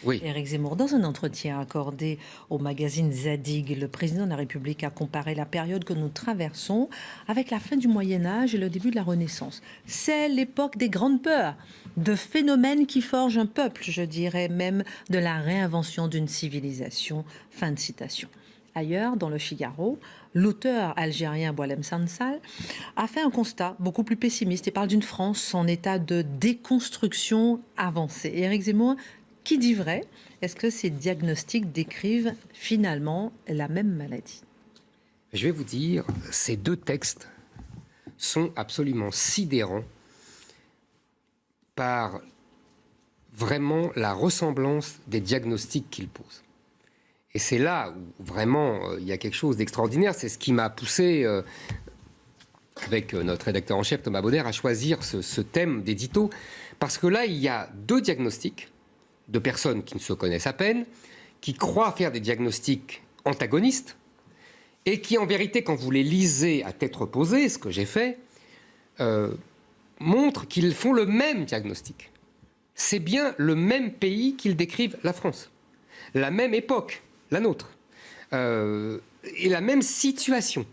Oui. Éric Zemmour, dans un entretien accordé au magazine Zadig, le président de la République a comparé la période que nous traversons avec la fin du Moyen-Âge et le début de la Renaissance. C'est l'époque des grandes peurs, de phénomènes qui forgent un peuple, je dirais même de la réinvention d'une civilisation. Fin de citation. Ailleurs, dans le Figaro, l'auteur algérien Boualem Sansal a fait un constat beaucoup plus pessimiste et parle d'une France en état de déconstruction avancée. Éric Zemmour, qui dit vrai? Est-ce que ces diagnostics décrivent finalement la même maladie? Je vais vous dire, ces deux textes sont absolument sidérants par vraiment la ressemblance des diagnostics qu'ils posent. Et c'est là où vraiment il y a quelque chose d'extraordinaire. C'est ce qui m'a poussé, avec notre rédacteur en chef Thomas Bauder, à choisir ce thème d'édito. Parce que là, il y a deux diagnostics de personnes qui ne se connaissent à peine, qui croient faire des diagnostics antagonistes, et qui, en vérité, quand vous les lisez à tête reposée, ce que j'ai fait, montrent qu'ils font le même diagnostic. C'est bien le même pays qu'ils décrivent, la France. La même époque, la nôtre. Et la même situation.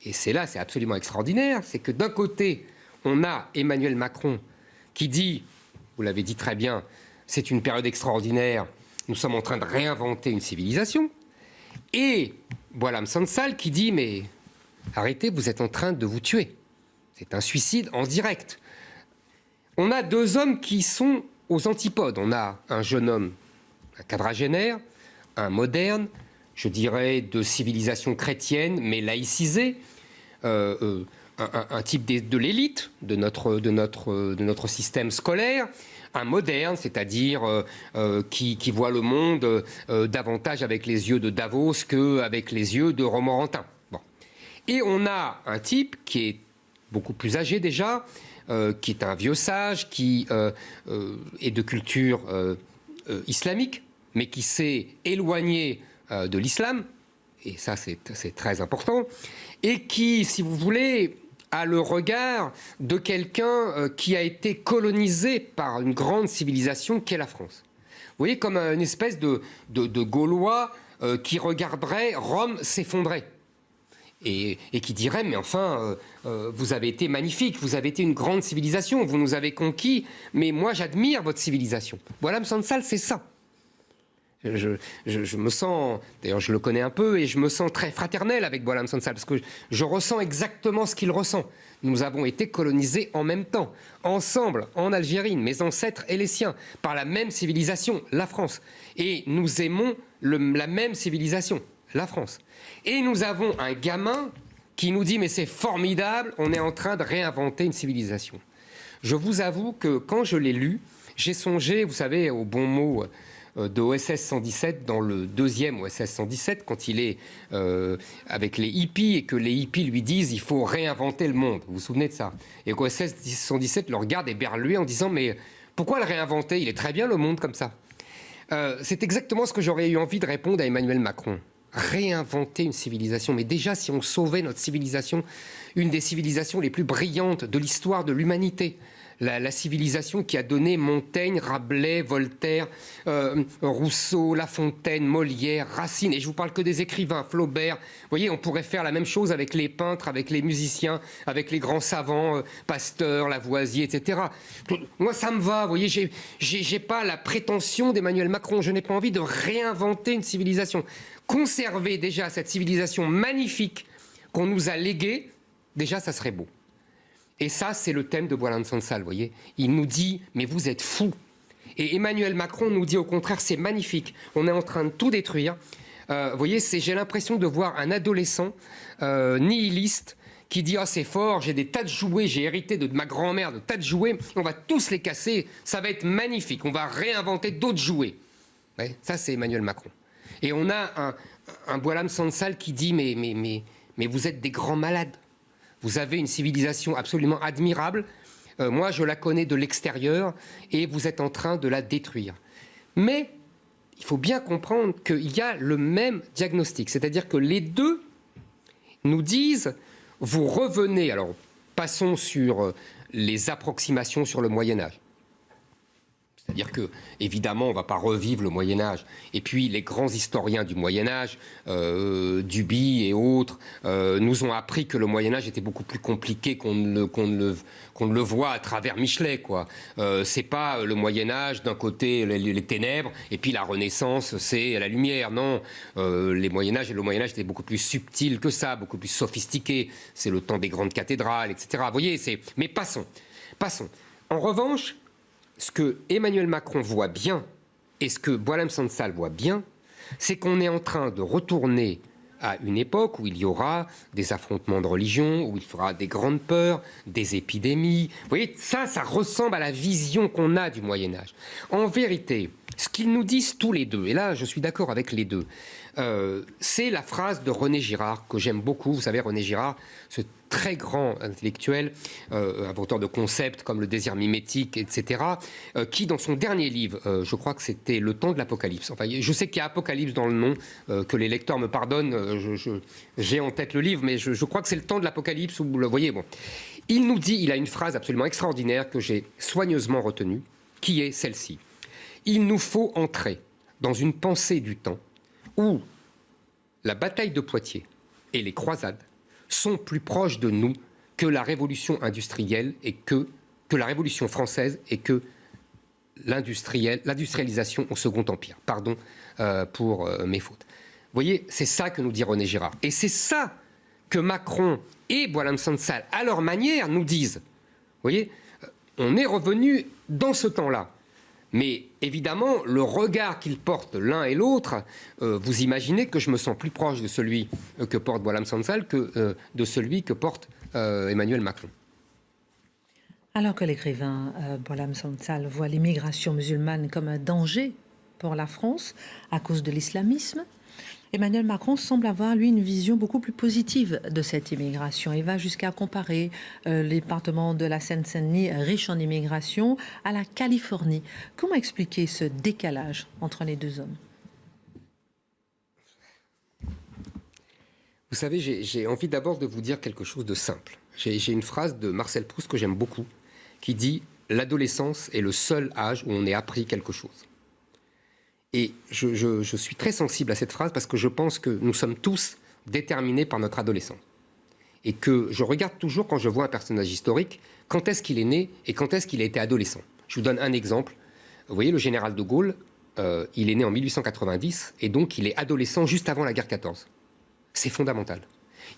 Et c'est là, c'est absolument extraordinaire, c'est que d'un côté, on a Emmanuel Macron qui dit, vous l'avez dit très bien, c'est une période extraordinaire, nous sommes en train de réinventer une civilisation. Et Boualem Sansal qui dit, mais arrêtez, vous êtes en train de vous tuer. C'est un suicide en direct. On a deux hommes qui sont aux antipodes. On a un jeune homme, un quadragénaire, un moderne, je dirais de civilisation chrétienne, mais laïcisée, un type de l'élite de notre système scolaire, un moderne, c'est-à-dire qui voit le monde davantage avec les yeux de Davos qu'avec les yeux de Romorantin. Bon. Et on a un type qui est beaucoup plus âgé déjà, qui est un vieux sage, qui est de culture islamique, mais qui s'est éloigné de l'islam, et ça c'est très important, et qui, si vous voulez, a le regard de quelqu'un qui a été colonisé par une grande civilisation qu'est la France. Vous voyez, comme une espèce de Gaulois qui regarderait Rome s'effondrer. Et qui dirait, mais enfin, vous avez été magnifique, vous avez été une grande civilisation, vous nous avez conquis, mais moi j'admire votre civilisation. Boualem Sansal, c'est ça. Je me sens, d'ailleurs je le connais un peu, et je me sens très fraternel avec Boualem Sansal, parce que je ressens exactement ce qu'il ressent. Nous avons été colonisés en même temps, ensemble, en Algérie, mes ancêtres et les siens, par la même civilisation, la France. Et nous aimons la même civilisation, la France. Et nous avons un gamin qui nous dit, mais c'est formidable, on est en train de réinventer une civilisation. Je vous avoue que quand je l'ai lu, j'ai songé, vous savez, au bon mot de OSS 117, dans le deuxième OSS 117, quand il est avec les hippies et que les hippies lui disent il faut réinventer le monde. Vous vous souvenez de ça? Et qu'OSS 117 le regarde éberlué en disant mais pourquoi le réinventer? Il est très bien le monde comme ça. C'est exactement ce que j'aurais eu envie de répondre à Emmanuel Macron. Réinventer une civilisation. Mais déjà, si on sauvait notre civilisation, une des civilisations les plus brillantes de l'histoire de l'humanité, la civilisation qui a donné Montaigne, Rabelais, Voltaire, Rousseau, La Fontaine, Molière, Racine, et je vous parle que des écrivains, Flaubert. Vous voyez, on pourrait faire la même chose avec les peintres, avec les musiciens, avec les grands savants, Pasteur, Lavoisier, etc. Moi, ça me va, vous voyez, j'ai pas la prétention d'Emmanuel Macron, je n'ai pas envie de réinventer une civilisation. Conserver déjà cette civilisation magnifique qu'on nous a léguée, déjà, ça serait beau. Et ça, c'est le thème de Boualem Sansal, vous voyez. Il nous dit, mais vous êtes fous. Et Emmanuel Macron nous dit au contraire, c'est magnifique. On est en train de tout détruire. Vous voyez, j'ai l'impression de voir un adolescent nihiliste qui dit, ah, c'est fort, j'ai des tas de jouets, j'ai hérité de ma grand-mère de tas de jouets, on va tous les casser, ça va être magnifique, on va réinventer d'autres jouets. Ouais, ça, c'est Emmanuel Macron. Et on a un Boualem Sansal qui dit, mais vous êtes des grands malades. Vous avez une civilisation absolument admirable. Moi, je la connais de l'extérieur et vous êtes en train de la détruire. Mais il faut bien comprendre qu'il y a le même diagnostic. C'est-à-dire que les deux nous disent, vous revenez... Alors, passons sur les approximations sur le Moyen-Âge. C'est-à-dire que, évidemment, on ne va pas revivre le Moyen-Âge. Et puis, les grands historiens du Moyen-Âge, Duby et autres, nous ont appris que le Moyen-Âge était beaucoup plus compliqué qu'on ne le voit à travers Michelet, quoi. C'est pas le Moyen-Âge, d'un côté, les ténèbres, et puis la Renaissance, c'est la lumière. Non, le Moyen-Âge étaient beaucoup plus subtils que ça, beaucoup plus sophistiqués. C'est le temps des grandes cathédrales, etc. Vous voyez, mais passons. En revanche, ce que Emmanuel Macron voit bien, et ce que Boualem Sansal voit bien, c'est qu'on est en train de retourner à une époque où il y aura des affrontements de religion, où il fera des grandes peurs, des épidémies. Vous voyez, ça ressemble à la vision qu'on a du Moyen-Âge. En vérité, ce qu'ils nous disent tous les deux, et là je suis d'accord avec les deux, c'est la phrase de René Girard, que j'aime beaucoup. Vous savez, René Girard, ce très grand intellectuel, inventeur de concepts comme le désir mimétique, etc., qui, dans son dernier livre, je crois que c'était Le temps de l'Apocalypse, enfin, je sais qu'il y a Apocalypse dans le nom, que les lecteurs me pardonnent, j'ai en tête le livre, mais je crois que c'est Le temps de l'Apocalypse, où vous le voyez, bon. Il nous dit, il a une phrase absolument extraordinaire que j'ai soigneusement retenue, qui est celle-ci. Il nous faut entrer dans une pensée du temps où la bataille de Poitiers et les croisades sont plus proches de nous que la révolution industrielle et que la révolution française et que l'industrialisation au Second Empire. Pardon pour mes fautes. Vous voyez, c'est ça que nous dit René Girard. Et c'est ça que Macron et Boualem Sansal, à leur manière, nous disent. Vous voyez, on est revenu dans ce temps-là. Mais évidemment, le regard qu'ils portent l'un et l'autre, vous imaginez que je me sens plus proche de celui que porte Boualem Sansal que de celui que porte Emmanuel Macron. Alors que l'écrivain Boualem Sansal voit l'immigration musulmane comme un danger pour la France à cause de l'islamisme, Emmanuel Macron semble avoir, lui, une vision beaucoup plus positive de cette immigration. Il va jusqu'à comparer le département de la Seine-Saint-Denis, riche en immigration, à la Californie. Comment expliquer ce décalage entre les deux hommes? Vous savez, j'ai envie d'abord de vous dire quelque chose de simple. J'ai une phrase de Marcel Proust que j'aime beaucoup, qui dit « L'adolescence est le seul âge où on ait appris quelque chose ». Et je suis très sensible à cette phrase parce que je pense que nous sommes tous déterminés par notre adolescence. Et que je regarde toujours, quand je vois un personnage historique, quand est-ce qu'il est né et quand est-ce qu'il a été adolescent. Je vous donne un exemple. Vous voyez, le général de Gaulle, il est né en 1890 et donc il est adolescent juste avant la guerre 14. C'est fondamental.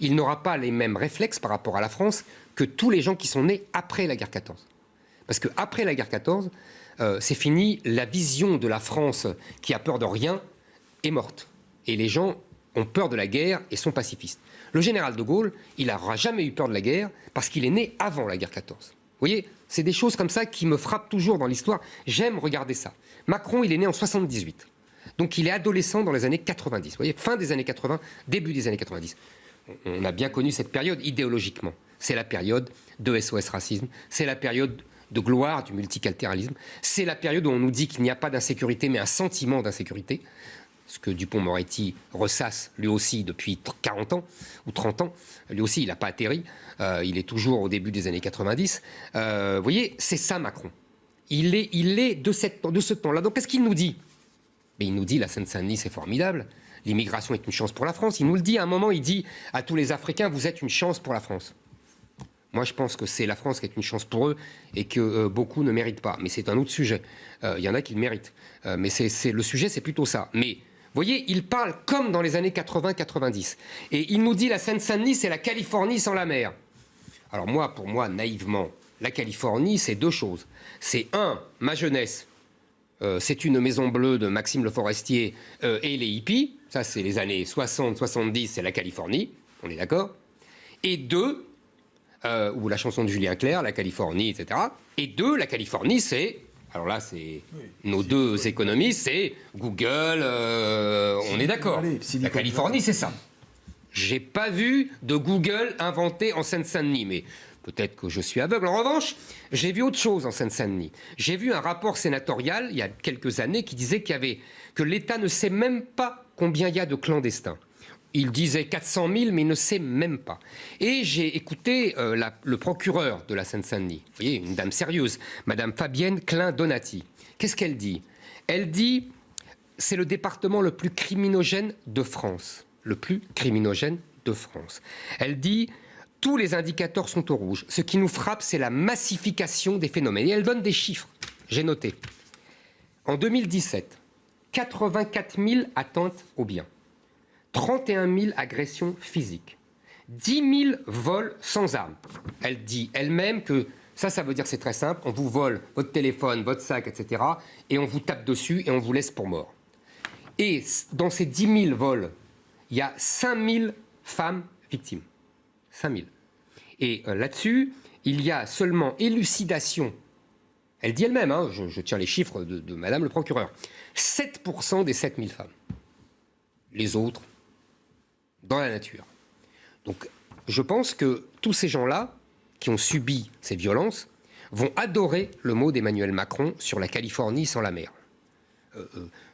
Il n'aura pas les mêmes réflexes par rapport à la France que tous les gens qui sont nés après la guerre 14. Parce qu'après la guerre 14, c'est fini, la vision de la France qui a peur de rien est morte. Et les gens ont peur de la guerre et sont pacifistes. Le général de Gaulle, il n'aura jamais eu peur de la guerre parce qu'il est né avant la guerre 14. Vous voyez, c'est des choses comme ça qui me frappent toujours dans l'histoire. J'aime regarder ça. Macron, il est né en 78. Donc il est adolescent dans les années 90. Vous voyez, fin des années 80, début des années 90. On a bien connu cette période idéologiquement. C'est la période de SOS Racisme, c'est la période de gloire du multiculturalisme. C'est la période où on nous dit qu'il n'y a pas d'insécurité, mais un sentiment d'insécurité. Ce que Dupond-Moretti ressasse, lui aussi, depuis 40 ans ou 30 ans. Lui aussi, il n'a pas atterri. Il est toujours au début des années 90. Vous voyez, c'est ça, Macron. Il est de ce temps-là. Donc, qu'est-ce qu'il nous dit? Mais il nous dit, la Seine-Saint-Denis, c'est formidable. L'immigration est une chance pour la France. Il nous le dit à un moment, il dit à tous les Africains, vous êtes une chance pour la France. Moi, je pense que c'est la France qui est une chance pour eux et que beaucoup ne méritent pas. Mais c'est un autre sujet. Il y en a qui le méritent. Mais le sujet, c'est plutôt ça. Mais, vous voyez, il parle comme dans les années 80-90. Et il nous dit la Seine-Saint-Denis, c'est la Californie sans la mer. Alors moi, pour moi, naïvement, la Californie, c'est deux choses. C'est ma jeunesse. C'est une maison bleue de Maxime Le Forestier et les hippies. Ça, c'est les années 60-70, c'est la Californie. On est d'accord? Et deux... ou la chanson de Julien Clerc, la Californie, etc. Et deux, la Californie, c'est... Alors là, c'est nos deux économistes, c'est Google, on est d'accord. La Californie, c'est ça. J'ai pas vu de Google inventé en Seine-Saint-Denis, mais peut-être que je suis aveugle. En revanche, j'ai vu autre chose en Seine-Saint-Denis. J'ai vu un rapport sénatorial, il y a quelques années, qui disait que l'État ne sait même pas combien il y a de clandestins. Il disait 400 000, mais il ne sait même pas. Et j'ai écouté le procureur de la Seine-Saint-Denis, vous voyez, une dame sérieuse, Madame Fabienne Klein-Donati, Qu'est-ce qu'elle dit? Elle dit, c'est le département le plus criminogène de France. Le plus criminogène de France. Elle dit, tous les indicateurs sont au rouge. Ce qui nous frappe, c'est la massification des phénomènes. Et elle donne des chiffres. J'ai noté. En 2017, 84 000 atteintes aux biens, 31 000 agressions physiques, 10 000 vols sans armes. Elle dit elle-même que ça veut dire c'est très simple, on vous vole votre téléphone, votre sac, etc. et on vous tape dessus et on vous laisse pour mort. Et dans ces 10 000 vols, il y a 5 000 femmes victimes. 5 000. Et là-dessus, il y a seulement élucidation. Elle dit elle-même, hein, je tiens les chiffres de Madame le procureur, 7% des 7 000 femmes. Les autres, dans la nature. Donc, je pense que tous ces gens-là, qui ont subi ces violences, vont adorer le mot d'Emmanuel Macron sur la Californie sans la mer.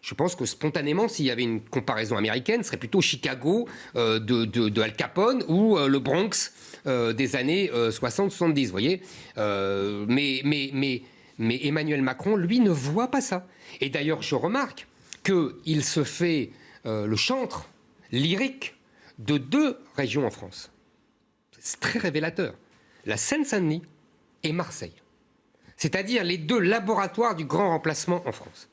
Je pense que spontanément, s'il y avait une comparaison américaine, ce serait plutôt Chicago de Al Capone ou le Bronx des années 60-70, vous voyez. Mais Emmanuel Macron, lui, ne voit pas ça. Et d'ailleurs, je remarque qu'il se fait le chantre lyrique de 2 régions en France. C'est très révélateur. La Seine-Saint-Denis et Marseille. C'est-à-dire les 2 laboratoires du grand remplacement en France.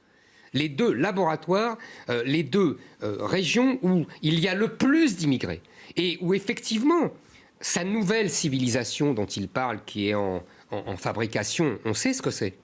Les 2 laboratoires, les 2 régions où il y a le plus d'immigrés. Et où effectivement, sa nouvelle civilisation dont il parle, qui est en fabrication, on sait ce que c'est.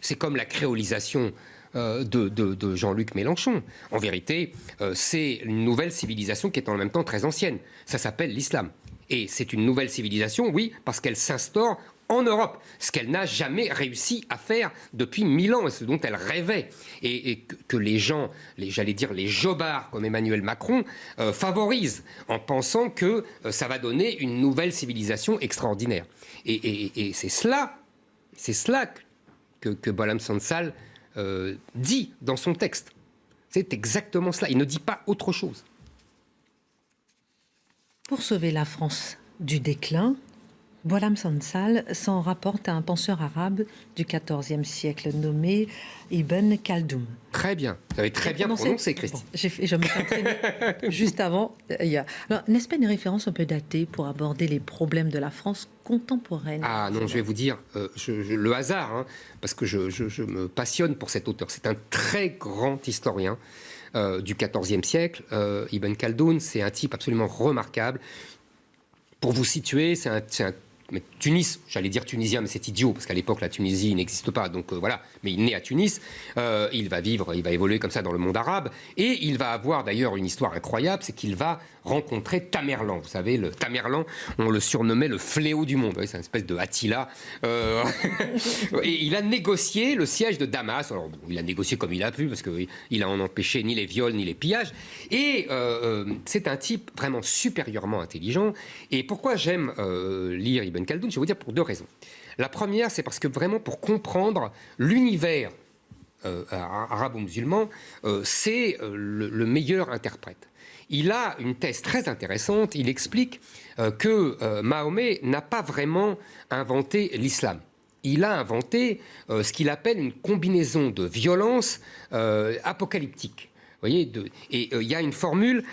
C'est comme la créolisation de Jean-Luc Mélenchon. En vérité, c'est une nouvelle civilisation qui est en même temps très ancienne. Ça s'appelle l'islam. Et c'est une nouvelle civilisation, oui, parce qu'elle s'instaure en Europe, ce qu'elle n'a jamais réussi à faire depuis 1000 ans, et ce dont elle rêvait. Et que les gens, j'allais dire les jobards comme Emmanuel Macron, favorisent en pensant que ça va donner une nouvelle civilisation extraordinaire. Et c'est cela que Bolam Sansal dit dans son texte. C'est exactement cela. Il ne dit pas autre chose. Pour sauver la France du déclin, Bolam Sansal s'en rapporte à un penseur arabe du XIVe siècle nommé Ibn Khaldoun. Très bien. Vous avez très bien prononcé, Christine. Bon, je me suis entraînée juste avant. Alors, n'est-ce pas une référence un peu datée pour aborder les problèmes de la France contemporaine? Ah non, je vais vous dire, le hasard, hein, parce que je me passionne pour cet auteur. C'est un très grand historien du XIVe siècle. Ibn Khaldoun, c'est un type absolument remarquable. Pour vous situer, c'est un mais Tunis, j'allais dire tunisien, mais c'est idiot, parce qu'à l'époque, la Tunisie n'existe pas, donc voilà. Mais il naît à Tunis, il va évoluer comme ça dans le monde arabe, et il va avoir d'ailleurs une histoire incroyable, c'est qu'il va rencontrer Tamerlan. Vous savez, le Tamerlan, on le surnommait le fléau du monde. C'est une espèce de Attila. Et il a négocié le siège de Damas. Alors, bon, il a négocié comme il a pu, parce qu'il a en empêché ni les viols, ni les pillages. Et c'est un type vraiment supérieurement intelligent. Et pourquoi j'aime lire Ibn Khaldoun, je vais vous dire pour 2 raisons. La première, c'est parce que vraiment pour comprendre l'univers arabo-musulman, c'est le meilleur interprète. Il a une thèse très intéressante. Il explique que Mahomet n'a pas vraiment inventé l'islam. Il a inventé ce qu'il appelle une combinaison de violence apocalyptique. Vous voyez, et il y a une formule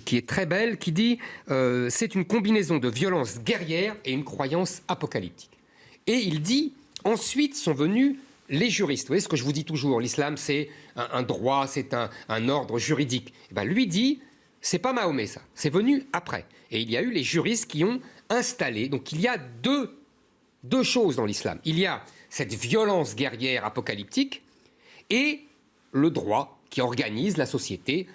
qui est très belle qui dit c'est une combinaison de violence guerrière et une croyance apocalyptique. Et il dit ensuite sont venus les juristes. Vous voyez ce que je vous dis toujours, l'islam c'est un droit, c'est un ordre juridique. Et ben, lui dit c'est pas Mahomet ça, c'est venu après. Et il y a eu les juristes qui ont installé. Donc il y a deux choses dans l'islam. Il y a cette violence guerrière apocalyptique et le droit qui organise la société,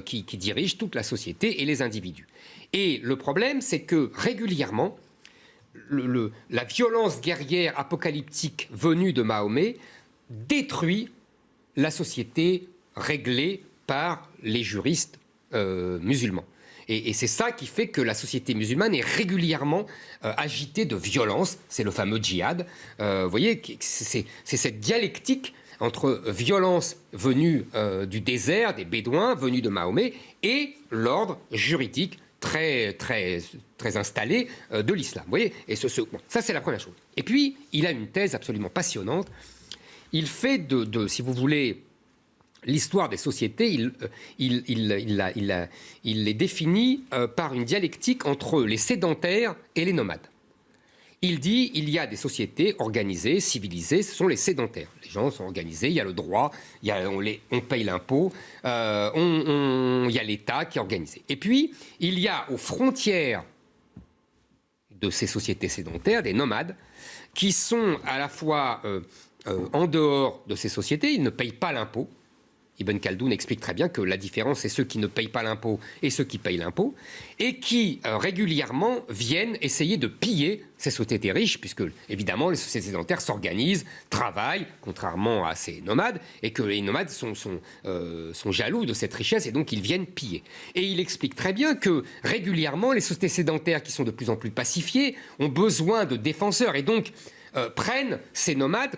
qui dirige toute la société et les individus. Et le problème, c'est que régulièrement, la violence guerrière apocalyptique venue de Mahomet détruit la société réglée par les juristes musulmans. Et c'est ça qui fait que la société musulmane est régulièrement agitée de violence. C'est le fameux djihad. Vous voyez, c'est cette dialectique entre violence venue du désert, des Bédouins, venus de Mahomet, et l'ordre juridique très installé de l'islam. Vous voyez, et ça, c'est la première chose. Et puis, il a une thèse absolument passionnante. il fait si vous voulez, l'histoire des sociétés, il les définit par une dialectique entre les sédentaires et les nomades. Il dit il y a des sociétés organisées, civilisées, ce sont les sédentaires. Les gens sont organisés, il y a le droit, on paye l'impôt, il y a l'État qui est organisé. Et puis, il y a aux frontières de ces sociétés sédentaires des nomades qui sont à la fois en dehors de ces sociétés, ils ne payent pas l'impôt. Ibn Khaldoun explique très bien que la différence, c'est ceux qui ne payent pas l'impôt et ceux qui payent l'impôt, et qui régulièrement viennent essayer de piller ces sociétés riches, puisque évidemment les sociétés sédentaires s'organisent, travaillent, contrairement à ces nomades, et que les nomades sont jaloux de cette richesse, et donc ils viennent piller. Et il explique très bien que régulièrement les sociétés sédentaires, qui sont de plus en plus pacifiées, ont besoin de défenseurs, et donc prennent ces nomades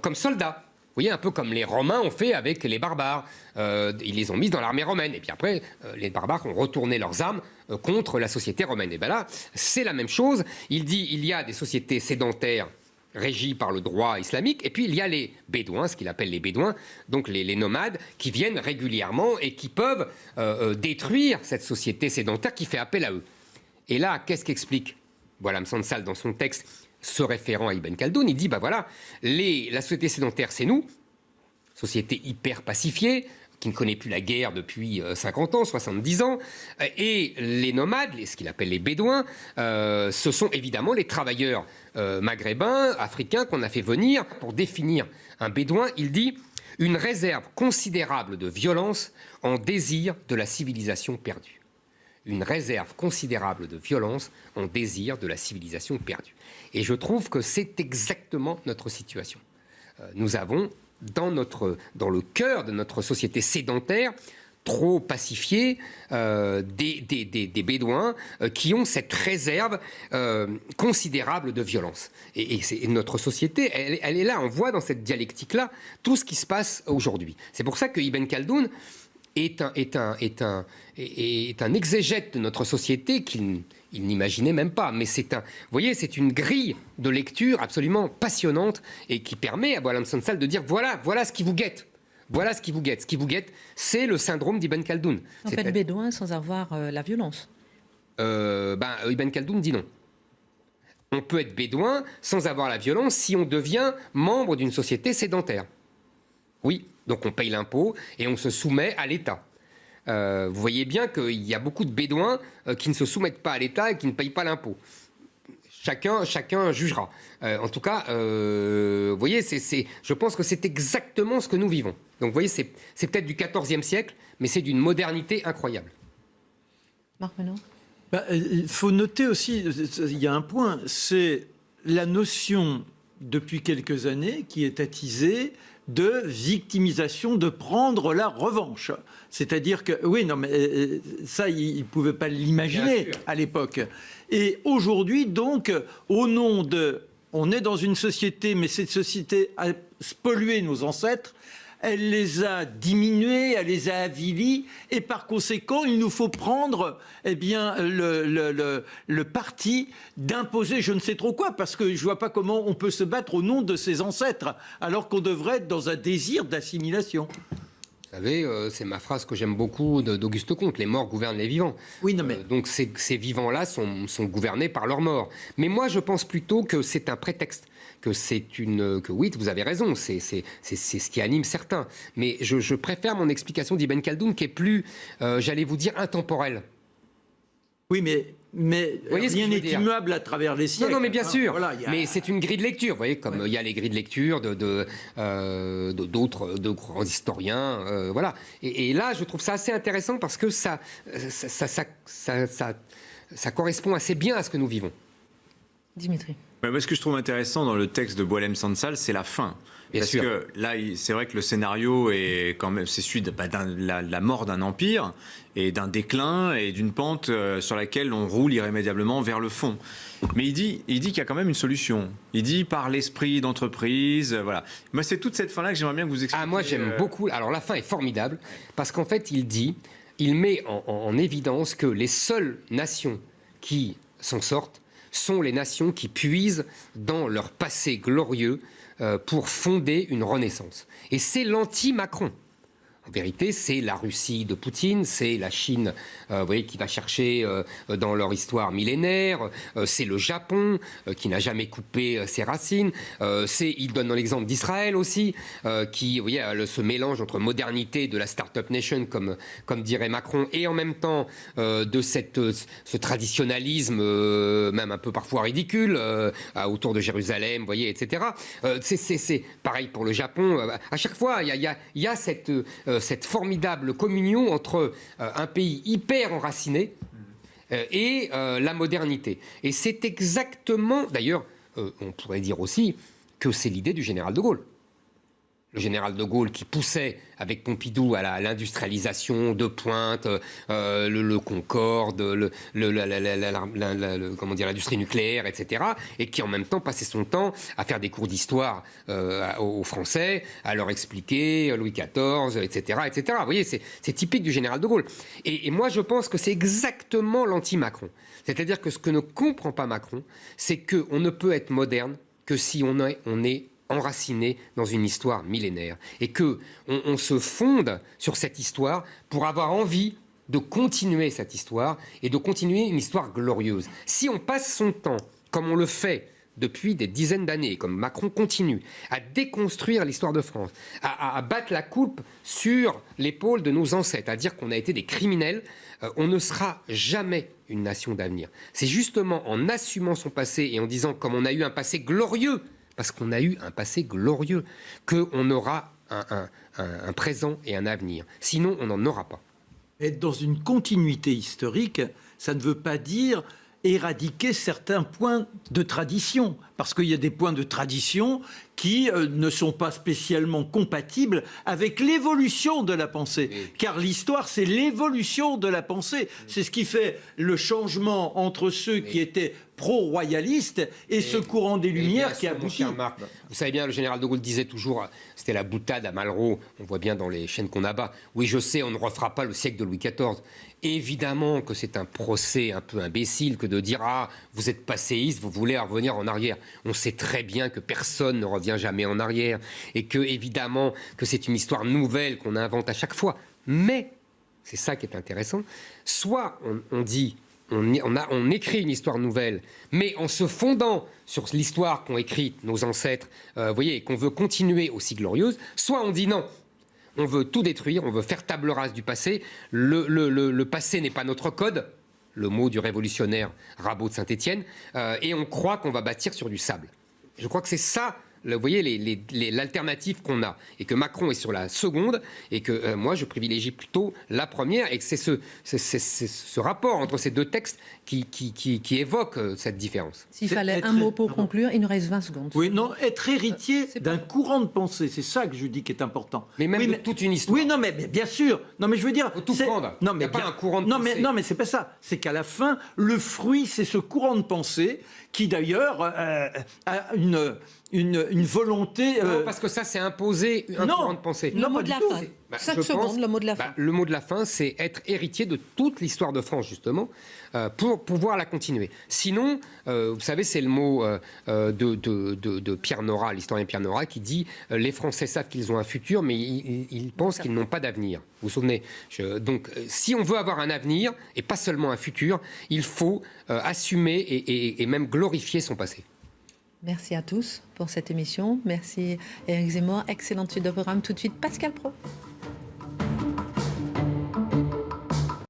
comme soldats. Vous voyez, un peu comme les Romains ont fait avec les barbares. Ils les ont mis dans l'armée romaine. Et puis après, les barbares ont retourné leurs armes contre la société romaine. Et bien là, c'est la même chose. Il dit il y a des sociétés sédentaires régies par le droit islamique. Et puis il y a les bédouins, ce qu'il appelle les bédouins, donc les nomades, qui viennent régulièrement et qui peuvent détruire cette société sédentaire qui fait appel à eux. Et là, qu'est-ce qu'explique Boualem Sansal dans son texte se référant à Ibn Khaldoun? Il dit, voilà, la société sédentaire, c'est nous, société hyper pacifiée, qui ne connaît plus la guerre depuis 50 ans, 70 ans, et les nomades, ce qu'il appelle les bédouins, ce sont évidemment les travailleurs maghrébins, africains, qu'on a fait venir. Pour définir un bédouin, il dit « une réserve considérable de violence en désir de la civilisation perdue ». Une réserve considérable de violence en désir de la civilisation perdue. Et je trouve que c'est exactement notre situation. Nous avons, dans le cœur de notre société sédentaire, trop pacifiée, des bédouins qui ont cette réserve considérable de violence. Et notre société, elle est là, on voit dans cette dialectique-là tout ce qui se passe aujourd'hui. C'est pour ça que Ibn Khaldoun est un exégète de notre société qu'il n'imaginait même pas. Mais vous voyez, c'est une grille de lecture absolument passionnante et qui permet à Boualem Sansal de dire voilà ce qui vous guette. Voilà ce qui vous guette. Ce qui vous guette, c'est le syndrome d'Ibn Khaldoun. En fait, bédouin sans avoir la violence. Ibn Khaldoun dit non. On peut être bédouin sans avoir la violence si on devient membre d'une société sédentaire. Oui. Donc on paye l'impôt et on se soumet à l'État. Vous voyez bien qu'il y a beaucoup de bédouins qui ne se soumettent pas à l'État et qui ne payent pas l'impôt. Chacun jugera. En tout cas, vous voyez, je pense que c'est exactement ce que nous vivons. Donc vous voyez, c'est peut-être du XIVe siècle, mais c'est d'une modernité incroyable. Marc Menot. Il faut noter aussi, il y a un point, c'est la notion depuis quelques années qui est attisée de victimisation, de prendre la revanche. C'est-à-dire que, oui, non, mais ça, ils ne pouvaient pas l'imaginer à l'époque. Et aujourd'hui, donc, au nom de... On est dans une société, mais cette société a spolié nos ancêtres, elle les a diminués, elle les a avilis, et par conséquent, il nous faut prendre le parti d'imposer je ne sais trop quoi, parce que je ne vois pas comment on peut se battre au nom de ses ancêtres, alors qu'on devrait être dans un désir d'assimilation. Vous savez, c'est ma phrase que j'aime beaucoup d'Auguste Comte, les morts gouvernent les vivants. Oui, non, mais... donc ces vivants-là sont gouvernés par leurs morts. Mais moi, je pense plutôt que c'est un prétexte. Que oui, vous avez raison, c'est ce qui anime certains. Mais je préfère mon explication d'Ibn Khaldoun qui est plus, j'allais vous dire, intemporelle. Oui, mais rien n'est immuable à travers les siècles. Non, mais bien sûr. Voilà, mais c'est une grille de lecture, vous voyez, comme il y a les grilles de lecture d'autres grands historiens, voilà. Et là, je trouve ça assez intéressant parce que ça correspond assez bien à ce que nous vivons. Dimitri. Ce que je trouve intéressant dans le texte de Boualem Sansal, c'est la fin. Parce que là, c'est vrai que le scénario est quand même, c'est celui de la mort d'un empire et d'un déclin et d'une pente sur laquelle on roule irrémédiablement vers le fond. Mais il dit qu'il y a quand même une solution. Il dit par l'esprit d'entreprise, voilà. Moi, c'est toute cette fin-là que j'aimerais bien que vous expliquiez. Moi, j'aime beaucoup. Alors, la fin est formidable parce qu'en fait, il met en évidence que les seules nations qui s'en sortent sont les nations qui puisent dans leur passé glorieux pour fonder une renaissance. Et c'est l'anti-Macron. En vérité, c'est la Russie de Poutine, c'est la Chine vous voyez, qui va chercher dans leur histoire millénaire, c'est le Japon qui n'a jamais coupé ses racines, il donne dans l'exemple d'Israël aussi, qui, vous voyez, ce mélange entre modernité de la start-up nation, comme dirait Macron, et en même temps de ce traditionnalisme, même un peu parfois ridicule, autour de Jérusalem, vous voyez, etc. C'est pareil pour le Japon. À chaque fois, il y a cette formidable communion entre un pays hyper enraciné et la modernité. Et c'est exactement, d'ailleurs, on pourrait dire aussi que c'est l'idée du général de Gaulle. Le général de Gaulle qui poussait avec Pompidou à l'industrialisation de pointe, le Concorde, comment dire, l'industrie nucléaire, etc. Et qui en même temps passait son temps à faire des cours d'histoire aux Français, à leur expliquer Louis XIV, etc., etc. Vous voyez, c'est typique du général de Gaulle. Et moi, je pense que c'est exactement l'anti-Macron. C'est-à-dire que ce que ne comprend pas Macron, c'est qu'on ne peut être moderne que si on est enraciné dans une histoire millénaire et que on se fonde sur cette histoire pour avoir envie de continuer cette histoire et de continuer une histoire glorieuse. Si on passe son temps, comme on le fait depuis des dizaines d'années, comme Macron continue, à déconstruire l'histoire de France, à battre la coupe sur l'épaule de nos ancêtres, à dire qu'on a été des criminels, on ne sera jamais une nation d'avenir. C'est justement en assumant son passé et en disant, comme on a eu un passé glorieux, parce qu'on a eu un passé glorieux, qu'on aura un présent et un avenir. Sinon, on n'en aura pas. Être dans une continuité historique, ça ne veut pas dire éradiquer certains points de tradition, parce qu'il y a des points de tradition qui ne sont pas spécialement compatibles avec l'évolution de la pensée. Oui. Car l'histoire, c'est l'évolution de la pensée. C'est ce qui fait le changement entre ceux qui étaient pro-royalistes et ce courant des Lumières qui aboutit. Vous savez bien, le général de Gaulle disait toujours, c'était la boutade à Malraux, on voit bien dans les chaînes qu'on abat, oui, je sais, on ne refera pas le siècle de Louis XIV. Évidemment que c'est un procès un peu imbécile que de dire « Ah, vous êtes passéiste, vous voulez revenir en arrière ». On sait très bien que personne ne revient jamais en arrière et que, évidemment, que c'est une histoire nouvelle qu'on invente à chaque fois. Mais, c'est ça qui est intéressant, soit on dit, on écrit une histoire nouvelle, mais en se fondant sur l'histoire qu'ont écrite nos ancêtres, vous voyez, et qu'on veut continuer aussi glorieuse, soit on dit non. On veut tout détruire, on veut faire table rase du passé. Le passé n'est pas notre code, le mot du révolutionnaire Rabot de Saint-Étienne, et on croit qu'on va bâtir sur du sable. Je crois que c'est ça, vous voyez, l'alternative qu'on a, et que Macron est sur la seconde, et que moi je privilégie plutôt la première, et que c'est ce rapport entre ces deux textes qui évoque cette différence. S'il fallait un mot pour conclure, il nous reste 20 secondes. Oui, non, être héritier d'un courant de pensée, c'est ça que je dis qui est important. Mais même de toute une histoire. Oui, non, mais bien sûr. Non, mais je veux dire, faut tout prendre. Non, mais il n'y a pas un courant de pensée. Non, mais c'est pas ça. C'est qu'à la fin, le fruit, c'est ce courant de pensée qui d'ailleurs a une volonté. Non, parce que ça, c'est imposer un courant de pensée. Le mot de la fin. 5 secondes, le mot de la fin. Le mot de la fin, c'est être héritier de toute l'histoire de France, justement, pour pouvoir la continuer. Sinon, vous savez, c'est le mot de Pierre Nora, l'historien Pierre Nora, qui dit « Les Français savent qu'ils ont un futur, mais ils pensent qu'ils n'ont pas d'avenir ». Vous vous souvenez ? Donc, si on veut avoir un avenir, et pas seulement un futur, il faut assumer et même glorifier son passé. Merci à tous pour cette émission. Merci Éric Zemmour. Excellente suite de programme. Tout de suite, Pascal Praud.